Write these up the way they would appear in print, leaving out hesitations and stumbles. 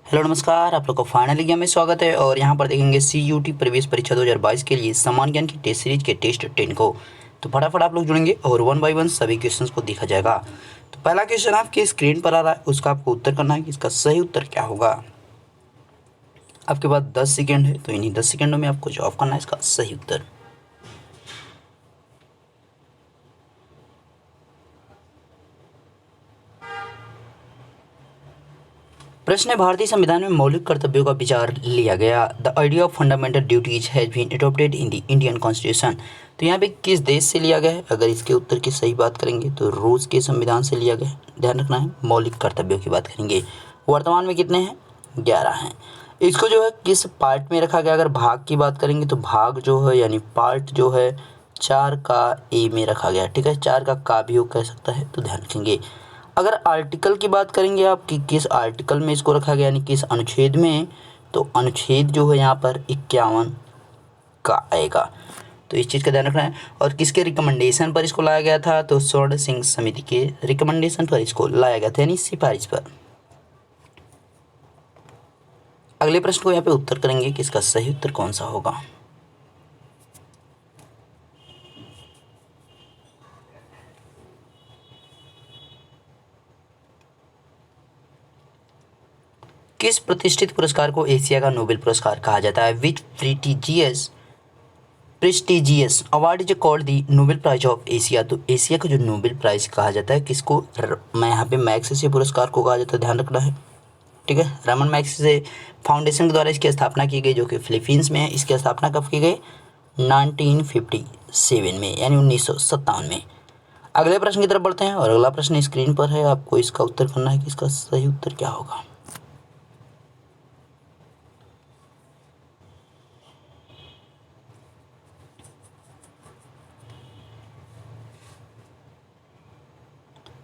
Hello नमस्कार, आप लोग को फाइनल एग्जाम में स्वागत है। और यहाँ पर देखेंगे CUT प्रवेश परीक्षा 2022 के लिए समान ज्ञान की टेस्ट सीरीज के टेस्ट 10 को। तो फटाफट आप लोग जुड़ेंगे और 1 बाय 1 सभी क्वेश्चंस को देखा जाएगा। तो पहला क्वेश्चन आपके स्क्रीन पर आ रहा है, उसका आपको उत्तर करना है कि इसका सही उत्तर क्या होगा। आपके पास 10 सेकेंड है, तो इन्हीं 10 सेकेंडों में आपको जवाब करना है इसका सही उत्तर। प्रश्न है, भारतीय संविधान में मौलिक कर्तव्यों का विचार लिया गया। The idea of fundamental duties has been adopted in the Indian constitution. तो यहाँ पे किस देश से लिया गया है? अगर इसके उत्तर की सही बात करेंगे तो रूस के संविधान से लिया गया है। ध्यान रखना है, मौलिक कर्तव्यों की बात करेंगे। वर्तमान में कितने हैं? 11 हैं। इसको जो है किस पार्ट में रखा गया? अगर भाग की बात करेंगे तो भाग जो है यानी पार्ट जो है 4 का ए में रखा गया। ठीक है, 4 का भी हो कह सकता है, तो ध्यान रखेंगे। अगर आर्टिकल की बात करेंगे आप कि किस आर्टिकल में इसको रखा गया यानी किस अनुच्छेद में, तो अनुच्छेद जो है यहाँ पर 51 का आएगा। तो इस चीज़ का ध्यान रखना है। और किसके रिकमेंडेशन पर इसको लाया गया था? तो स्वर्ण सिंह समिति के रिकमेंडेशन पर इसको लाया गया था, यानी सिफारिश पर। अगले प्रश्न को यहाँ पे उत्तर करेंगे कि इसका सही उत्तर कौन सा होगा। किस प्रतिष्ठित पुरस्कार को एशिया का नोबेल पुरस्कार कहा जाता है? Which prestigious award is called the Nobel prize of Asia. तो एशिया का जो नोबेल प्राइज कहा जाता है किसको? मैं यहाँ पे मैग्सेसे पुरस्कार को कहा जाता है, ध्यान रखना है। ठीक है, रमन मैग्सेसे फाउंडेशन के द्वारा इसकी स्थापना की गई, जो कि फिलीपींस में है। इसकी स्थापना कब की गई? 1957 में, यानी 1957 में। अगले प्रश्न की तरफ बढ़ते हैं और अगला प्रश्न स्क्रीन पर है, आपको इसका उत्तर करना है कि इसका सही उत्तर क्या होगा।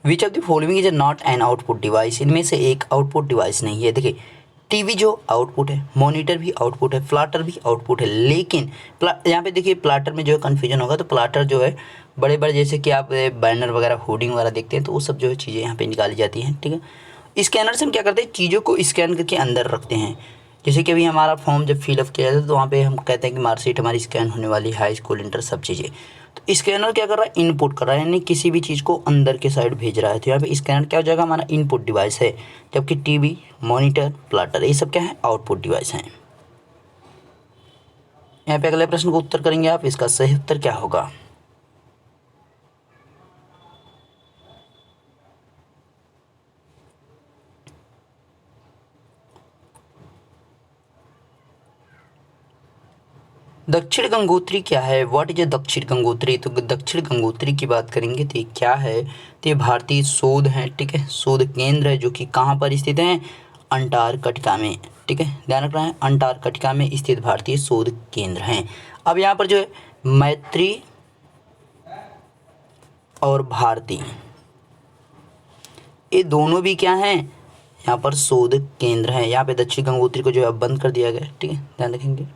Which of the following is not an output device. इनमें से एक आउटपुट डिवाइस नहीं है। देखिए, टीवी जो आउटपुट है, मॉनिटर भी आउटपुट है, प्लाटर भी आउटपुट है, लेकिन यहाँ पे देखिए प्लाटर में जो है कन्फ्यूजन होगा। तो प्लाटर जो है बड़े बड़े, जैसे कि आप बैनर वगैरह होर्डिंग वगैरह देखते हैं, तो वो सब जो है चीज़ें यहाँ पे निकाली जाती हैं। ठीक है, स्कैनर से हम क्या करते हैं? चीज़ों को स्कैन करके अंदर रखते हैं। जैसे कि अभी हमारा फॉर्म जब फिलअप किया जाता है तो वहाँ पे हम कहते हैं कि मार्कशीट हमारी स्कैन होने वाली, हाई स्कूल इंटर सब चीज़ें। तो स्कैनर क्या कर रहा है? इनपुट कर रहा है, यानी किसी भी चीज़ को अंदर के साइड भेज रहा है। तो यहाँ पे स्कैनर क्या हो जाएगा? हमारा इनपुट डिवाइस है, जबकि टीवी, मॉनिटर, प्लाटर ये सब क्या है? आउटपुट डिवाइस हैं। यहाँ पे अगले प्रश्न को उत्तर करेंगे आप, इसका सही उत्तर क्या होगा। दक्षिण गंगोत्री क्या है? व्हाट इज दक्षिण गंगोत्री? तो दक्षिण गंगोत्री की बात करेंगे तो ये क्या है? तो ये भारतीय शोध है। ठीक है, शोध केंद्र है, जो कि कहाँ पर स्थित है? अंटार्कटिका में। ठीक है, ध्यान रखना है, अंटार्कटिका में स्थित भारतीय शोध केंद्र हैं। अब यहाँ पर जो है मैत्री और भारती, ये दोनों भी क्या हैं? यहाँ पर शोध केंद्र हैं। यहाँ पे दक्षिण गंगोत्री को जो है अब बंद कर दिया गया है। ठीक है, ध्यान रखेंगे।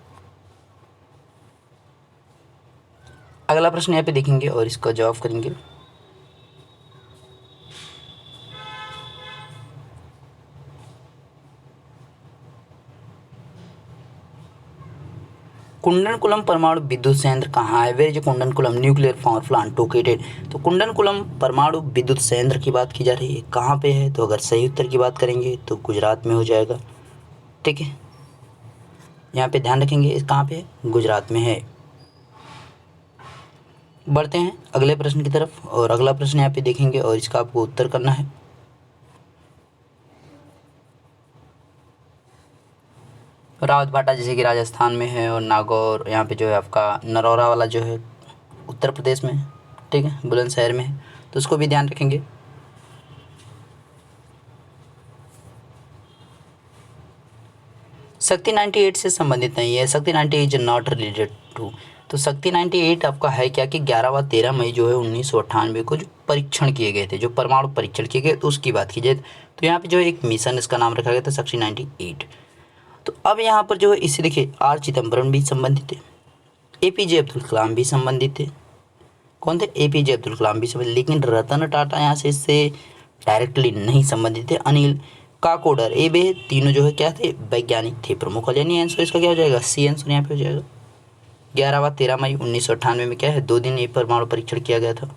अगला प्रश्न यहाँ पे देखेंगे और इसका जवाब करेंगे। कुंडनकुलम परमाणु विद्युत संयंत्र कहाँ है? Where is Kudankulam nuclear power plant located. तो कुंडनकुलम परमाणु विद्युत संयंत्र की बात की जा रही है, कहाँ पे है? तो अगर सही उत्तर की बात करेंगे तो गुजरात में हो जाएगा। ठीक है, यहाँ पे ध्यान रखेंगे, इस कहाँ पे है? गुजरात में है। बढ़ते हैं अगले प्रश्न की तरफ और अगला प्रश्न यहाँ पे देखेंगे और इसका आपको उत्तर करना है। रावतभाटा जैसे कि राजस्थान में है, और नागौर यहाँ पे जो है आपका नरौरा वाला जो है उत्तर प्रदेश में है। ठीक है, बुलंदशहर में है, तो उसको भी ध्यान रखेंगे। शक्ति 98 से संबंधित नहीं है। शक्ति 98 इज नॉट रिलेटेड टू। तो शक्ति 98 आपका है क्या कि 11 व 13 मई जो है 1998 को जो परीक्षण किए गए थे, जो परमाणु परीक्षण किए गए, तो उसकी बात की जाए तो यहाँ पे जो है एक मिशन, इसका नाम रखा गया था शक्ति 98। तो अब यहाँ पर जो है इससे देखिए आर चिदम्बरम भी संबंधित थे, APJ अब्दुल कलाम भी संबंधित थे। कौन थे? APJ अब्दुल कलाम भी संबंधित, लेकिन रतन टाटा यहाँ से इससे डायरेक्टली नहीं संबंधित थे। अनिल काकोडर, ए बे तीनों जो है क्या थे, वैज्ञानिक थे प्रमुख। यानी आंसर इसका क्या हो जाएगा, सी आंसर यहाँ पे हो जाएगा। 11 व 13 मई 1998 में क्या है, 2 दिन ये परमाणु परीक्षण किया गया था।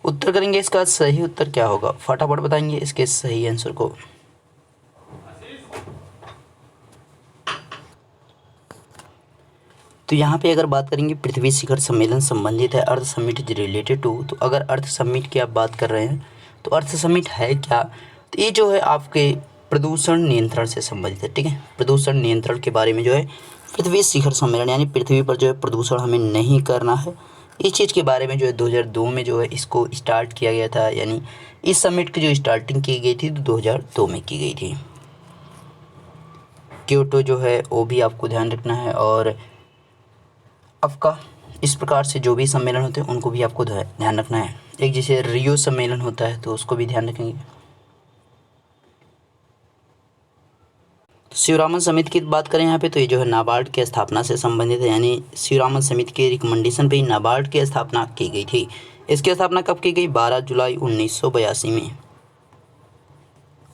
उत्तर करेंगे, इसका सही उत्तर क्या होगा, फटाफट बताएंगे इसके सही आंसर को। तो यहाँ पे अगर बात करेंगे पृथ्वी शिखर सम्मेलन संबंधित है, अर्थ समिट इज रिलेटेड टू। तो अगर अर्थ समिट की आप बात कर रहे हैं तो अर्थ समिट है क्या, तो ये जो है आपके प्रदूषण नियंत्रण से संबंधित है। ठीक है, प्रदूषण नियंत्रण के बारे में जो है पृथ्वी शिखर सम्मेलन, यानी पृथ्वी पर जो है प्रदूषण हमें नहीं करना है, इस चीज़ के बारे में जो है 2002 में जो है इसको स्टार्ट किया गया था। यानी इस समिट की जो स्टार्टिंग की गई थी तो 2002 में की गई थी। क्योटो जो है वो भी आपको ध्यान रखना है, और आपका इस प्रकार से जो भी सम्मेलन होते हैं उनको भी आपको ध्यान रखना है। एक जैसे रियो सम्मेलन होता है तो उसको भी ध्यान रखेंगे। शिवरामन समिति की बात करें यहाँ पे, तो ये जो है नाबार्ड की स्थापना से संबंधित है। यानी शिवरामन समिति के रिकमेंडेशन पे ही नाबार्ड की स्थापना की गई थी। इसकी स्थापना कब की गई, 12 जुलाई 1982 में,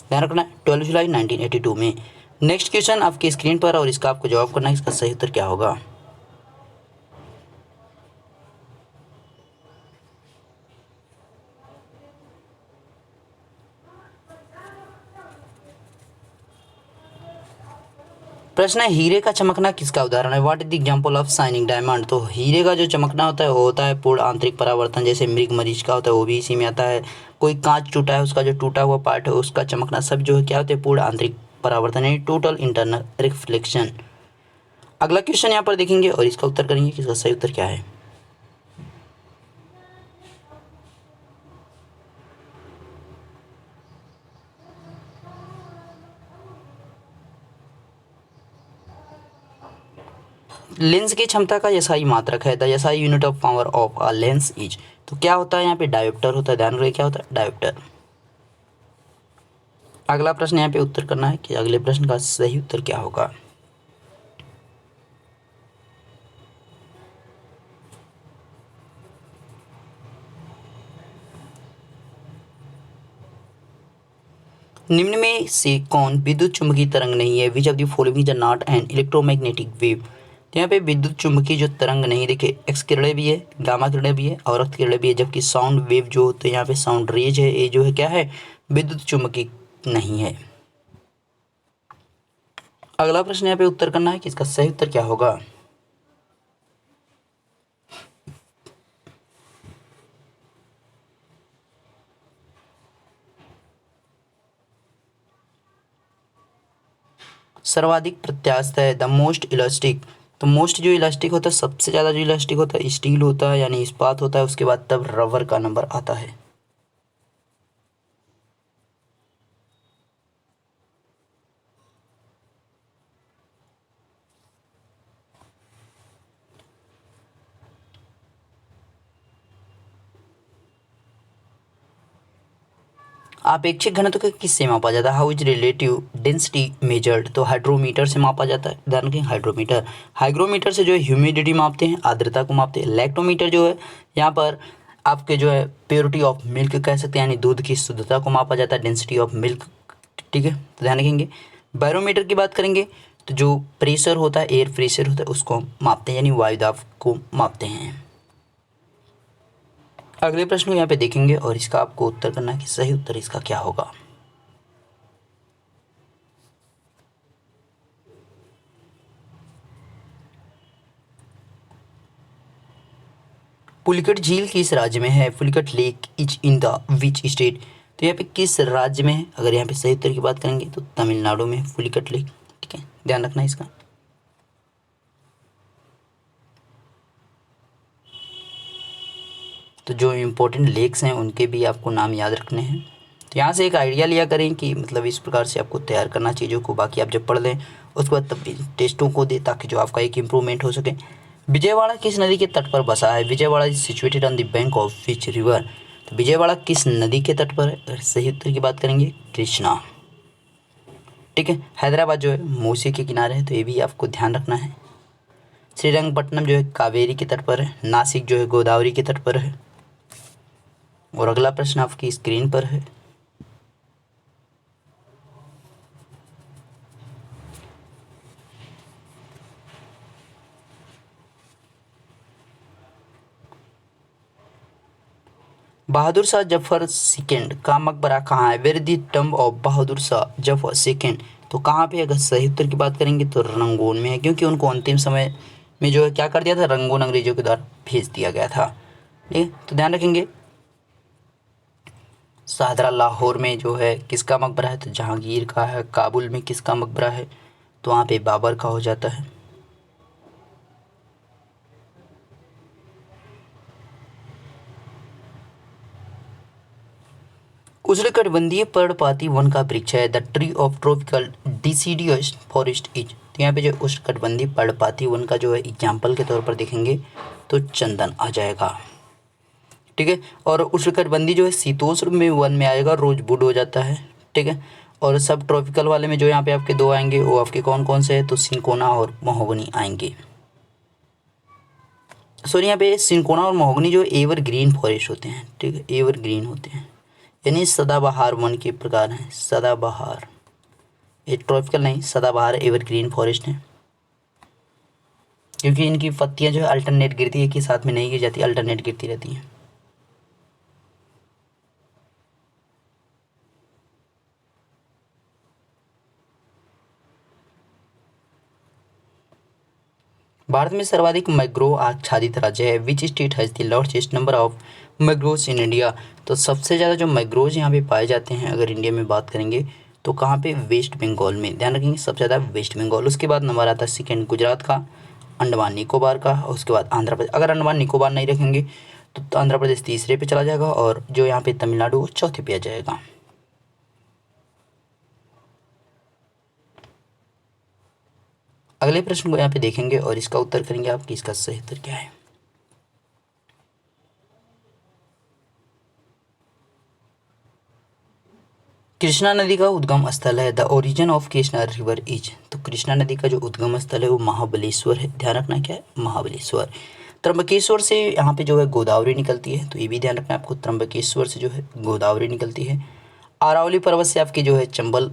ध्यान रखना है, 12 जुलाई 1982 में। नेक्स्ट क्वेश्चन आपकी स्क्रीन पर, और इसका आपको जवाब करना है, इसका सही उत्तर क्या होगा। प्रश्न है, हीरे का चमकना किसका उदाहरण है, what is the example of shining diamond. तो हीरे का जो चमकना होता है वो होता है पूर्ण आंतरिक परावर्तन, जैसे मृग मरीच का होता है वो भी इसी में आता है। कोई कांच टूटा है, उसका जो टूटा हुआ पार्ट है उसका चमकना, सब जो है क्या होते हैं, पूर्ण आंतरिक परावर्तन, यानी टोटल इंटरनल रिफ्लेक्शन। अगला क्वेश्चन यहाँ पर देखेंगे और इसका उत्तर करेंगे कि इसका सही उत्तर क्या है। लेंस की क्षमता का यसाई मात्रक है, the SI unit of power of a lens is. तो क्या होता है यहाँ पे, डायोप्टर होता है, ध्यान रखिए क्या होता है, डायोप्टर। अगला प्रश्न यहाँ पे उत्तर करना है कि अगले प्रश्न का सही उत्तर क्या होगा। निम्न में से कौन विद्युत चुम्बकीय तरंग नहीं है, which of the following is not an electromagnetic wave. तो यहाँ पे विद्युत चुम्बकीय जो तरंग नहीं, देखिए एक्स किरणें भी है, गामा किरणें भी है और रक्त किरणें भी है, जबकि साउंड वेव जो होते हैं यहाँ पे साउंड रेज है, ये जो है क्या है, विद्युत चुम्बकीय नहीं है। अगला प्रश्न यहाँ पे उत्तर करना है कि इसका सही उत्तर क्या होगा। सर्वाधिक प्रत्यास्थ है, द मोस्ट इलास्टिक। तो मोस्ट जो इलास्टिक होता है, सबसे ज़्यादा जो इलास्टिक होता है स्टील होता है, यानी इस्पात होता है, उसके बाद तब रबर का नंबर आता है। आपेक्षिक घनत्व को किससे मापा जाता है, how is relative density measured. तो हाइड्रोमीटर से मापा जाता है, ध्यान रखें हाइड्रोमीटर। हाइग्रोमीटर से जो है ह्यूमिडिटी मापते हैं, आर्द्रता को मापते हैं। लैक्टोमीटर जो है यहाँ पर आपके जो है प्योरिटी ऑफ मिल्क कह सकते हैं, यानी दूध की शुद्धता को मापा जाता है, डेंसिटी ऑफ मिल्क। ठीक है, तो ध्यान रखेंगे। बैरोमीटर की बात करेंगे तो जो प्रेशर होता है, एयर प्रेशर होता है, उसको मापते हैं, यानी वायुदाब को मापते हैं। अगले प्रश्न को यहाँ पे देखेंगे और इसका आपको उत्तर करना है कि सही उत्तर इसका क्या होगा। पुलिकट झील किस राज्य में है, Pulicat lake is in the which state. तो यहाँ पे किस राज्य में है, अगर यहाँ पे सही उत्तर की बात करेंगे तो तमिलनाडु में है पुलिकट लेक। ठीक है, ध्यान रखना है इसका। तो जो इम्पोर्टेंट लेक्स हैं उनके भी आपको नाम याद रखने हैं। तो यहाँ से एक आइडिया लिया करें कि मतलब इस प्रकार से आपको तैयार करना चीज़ों को, बाकी आप जब पढ़ लें उसके बाद तब टेस्टों को दे, ताकि जो आपका एक इम्प्रूवमेंट हो सके। विजयवाड़ा किस नदी के तट पर बसा है, Vijayawada is situated on the bank of which river. तो विजयवाड़ा किस नदी के तट पर है, अगर सही उत्तर की बात करेंगे कृष्णा। ठीक है, हैदराबाद जो है मूसी के किनारे है, तो ये भी आपको ध्यान रखना है। श्रीरंगपट्टनम जो है कावेरी के तट पर है, नासिक जो है गोदावरी के तट पर है। और अगला प्रश्न आपकी स्क्रीन पर है। बहादुर शाह जफर सेकंड का मकबरा कहाँ है? Where the tomb of Bahadur Shah Zafar second, तो कहाँ पे? अगर सही उत्तर की बात करेंगे तो रंगून में है, क्योंकि उनको अंतिम समय में जो है क्या कर दिया था, रंगून अंग्रेजों के द्वारा भेज दिया गया था। ठीक है, तो ध्यान रखेंगे। शाहदरा लाहौर में जो है किसका मकबरा है? तो जहांगीर का है। काबुल में किसका मकबरा है? तो वहाँ पे बाबर का हो जाता है। उष्णकटिबंधीय पर्णपाती वन का वृक्ष है? The tree of tropical deciduous forest is, तो यहाँ पे जो उष्णकटिबंधीय पर्णपाती वन का जो है एग्जाम्पल के तौर पर देखेंगे तो चंदन आ जाएगा। ठीक है, और उष्णकटिबंधीय जो है शीतोष्ण में वन में आएगा, रोजवुड हो जाता है। ठीक है, और सब ट्रॉपिकल वाले में जो यहाँ पे आपके दो आएंगे वो आपके कौन कौन से हैं? तो सिंकोना और महोगनी आएंगे। सॉरी, यहाँ पे सिंकोना और महोगनी जो एवर ग्रीन फॉरेस्ट होते हैं। ठीक है, एवर ग्रीन होते हैं, यानी सदाबहार वन के प्रकार हैं। सदाबहार, ये ट्रॉपिकल नहीं, सदाबहार एवरग्रीन फॉरेस्ट है, क्योंकि इनकी पत्तियां जो है अल्टरनेट गिरती है, कि साथ में नहीं गिर जाती, अल्टरनेट गिरती रहती हैं। भारत में सर्वाधिक मैंग्रोव आच्छादित राज्य है? Which state has the largest number of mangroves in India, तो सबसे ज़्यादा जो मैंग्रोव्स यहाँ पे पाए जाते हैं अगर इंडिया में बात करेंगे तो कहाँ पे? वेस्ट बंगाल में। ध्यान रखेंगे, सबसे ज़्यादा वेस्ट बंगाल, उसके बाद नंबर आता है सेकेंड गुजरात का, अंडमान निकोबार का, और उसके बाद आंध्र प्रदेश। अगर अंडमान निकोबार नहीं रखेंगे तो आंध्र प्रदेश तीसरे पे चला जाएगा, और जो यहाँ पे तमिलनाडु वो चौथे पे आ जाएगा। अगले प्रश्न को यहाँ पे देखेंगे और इसका उत्तर करेंगे आप कि इसका सही उत्तर क्या है। कृष्णा नदी का उद्गम स्थल है? The origin of Krishna river is, तो कृष्णा नदी का जो उद्गम स्थल है वो महाबलेश्वर है। ध्यान रखना क्या है? महाबलेश्वर। त्र्यंबकेश्वर से यहाँ पे जो है गोदावरी निकलती है, तो ये भी ध्यान रखना है आपको, त्र्यंबकेश्वर से जो है गोदावरी निकलती है। अरावली पर्वत से आपकी जो है चंबल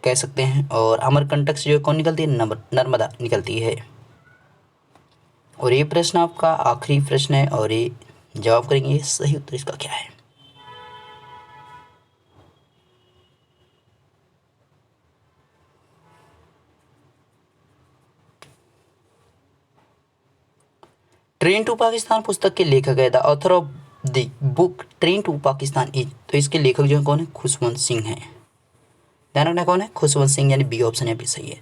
कह सकते हैं, और अमरकंटक से जो है कौन निकलती है? नर्मदा निकलती है। और ये प्रश्न आपका आखिरी प्रश्न है, और ये जवाब करेंगे सही उत्तर इसका क्या है। ट्रेन टू पाकिस्तान पुस्तक के लेखक है? The author of the book Train to Pakistan is, तो इसके लेखक जो है कौन है? खुशवंत सिंह है। ध्यान रखना कौन है? खुशवंत सिंह, यानी बी ऑप्शन यहाँ पे सही है।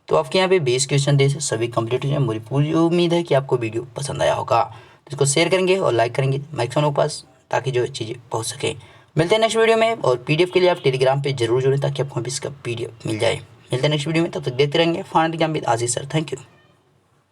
तो आपके यहाँ पे 20 क्वेश्चन दे सभी कंप्लीट हो जाए। मुझे पूरी उम्मीद है कि आपको वीडियो पसंद आया होगा, तो इसको शेयर करेंगे और लाइक करेंगे मैक्सिमम के पास, ताकि जो चीज़ें पहुँच सके। मिलते हैं नेक्स्ट वीडियो में, और पीडीएफ के लिए आप टेलीग्राम पे जरूर जुड़ें ताकि आपको इसका पीडीएफ मिल जाए। मिलते हैं नेक्स्ट वीडियो में, तब तक देखते रहेंगे final exam with Ashish sir. Thank you.